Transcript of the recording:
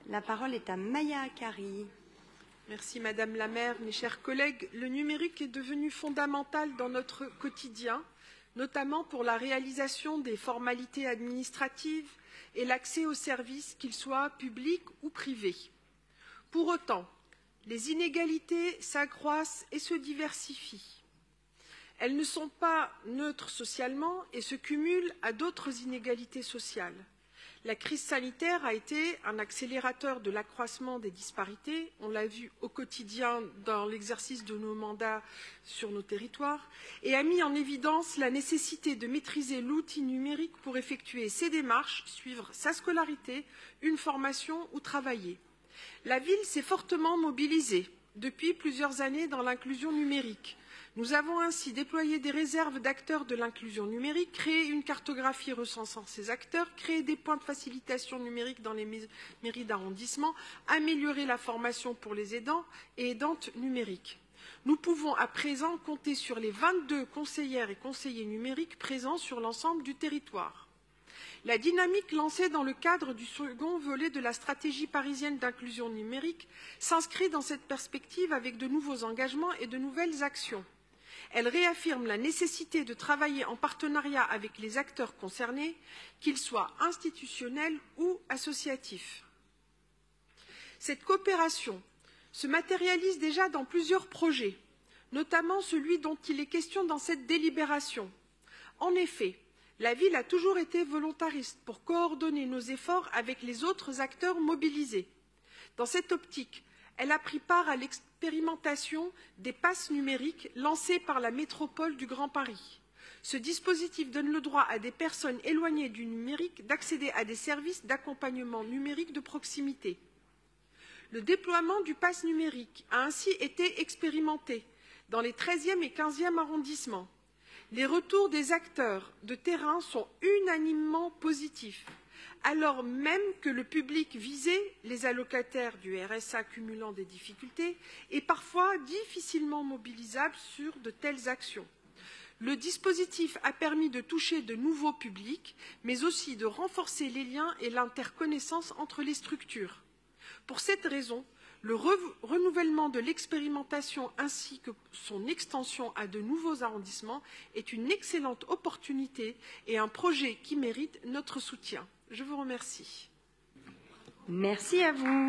La parole est à Maya Akari. Merci Madame la maire, mes chers collègues. Le numérique est devenu fondamental dans notre quotidien, notamment pour la réalisation des formalités administratives et l'accès aux services, qu'ils soient publics ou privés. Pour autant, les inégalités s'accroissent et se diversifient. Elles ne sont pas neutres socialement et se cumulent à d'autres inégalités sociales. La crise sanitaire a été un accélérateur de l'accroissement des disparités. On l'a vu au quotidien dans l'exercice de nos mandats sur nos territoires et a mis en évidence la nécessité de maîtriser l'outil numérique pour effectuer ses démarches, suivre sa scolarité, une formation ou travailler. La ville s'est fortement mobilisée depuis plusieurs années dans l'inclusion numérique. Nous avons ainsi déployé des réserves d'acteurs de l'inclusion numérique, créé une cartographie recensant ces acteurs, créé des points de facilitation numérique dans les mairies d'arrondissement, amélioré la formation pour les aidants et aidantes numériques. Nous pouvons à présent compter sur les 22 conseillères et conseillers numériques présents sur l'ensemble du territoire. La dynamique lancée dans le cadre du second volet de la stratégie parisienne d'inclusion numérique s'inscrit dans cette perspective avec de nouveaux engagements et de nouvelles actions. Elle réaffirme la nécessité de travailler en partenariat avec les acteurs concernés, qu'ils soient institutionnels ou associatifs. Cette coopération se matérialise déjà dans plusieurs projets, notamment celui dont il est question dans cette délibération. En effet, la ville a toujours été volontariste pour coordonner nos efforts avec les autres acteurs mobilisés. Dans cette optique, elle a pris part à l'expérimentation des passes numériques lancée par la métropole du Grand Paris. Ce dispositif donne le droit à des personnes éloignées du numérique d'accéder à des services d'accompagnement numérique de proximité. Le déploiement du pass numérique a ainsi été expérimenté dans les 13e et 15e arrondissements. Les retours des acteurs de terrain sont unanimement positifs, alors même que le public visé, les allocataires du RSA cumulant des difficultés, est parfois difficilement mobilisable sur de telles actions. Le dispositif a permis de toucher de nouveaux publics, mais aussi de renforcer les liens et l'interconnaissance entre les structures. Pour cette raison, le renouvellement de l'expérimentation ainsi que son extension à de nouveaux arrondissements est une excellente opportunité et un projet qui mérite notre soutien. Je vous remercie. Merci à vous.